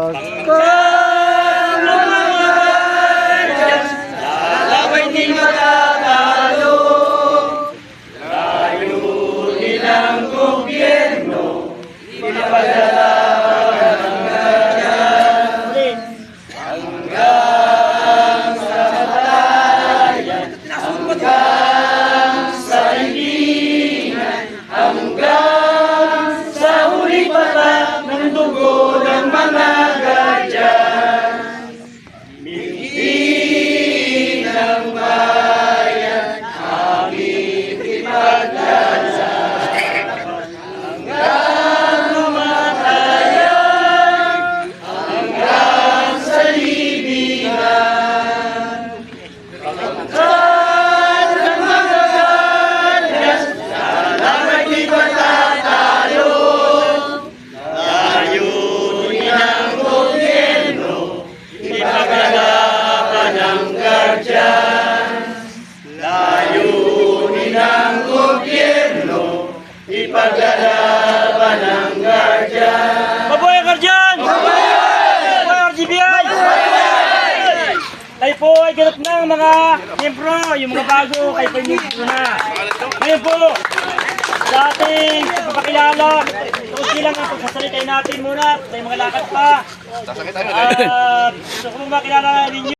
Pangkang mga guardians, lalabay di matatalo. Layunin ng gobyerno, ipapadala ng guardian. Hanggang sa batayan, hanggang sa libingan, hanggang sa huling patak ng dugo ng mga guardian. Migti ng bayan, aming ipaglaban. Hanggang lumatayan, hanggang sa libingan. Pagkat ng mga guardians, lalabay di matatalo. Layunin ng gobyerno, ipaglaban ng guardian. Layunin ng gobyerno, ipaglaban ng guardian. Mabuhay ang guardian! Mabuhay ang RGBI! Tayo po ay ganap ng mga miyembro, yung mga bago, kayo po yung miyembro na. Ngayon po, sa ating pagpapakilala, tuloy lang ang pagsasalitay natin muna, tayo mga lakad pa. Gusto ko makilala ninyo.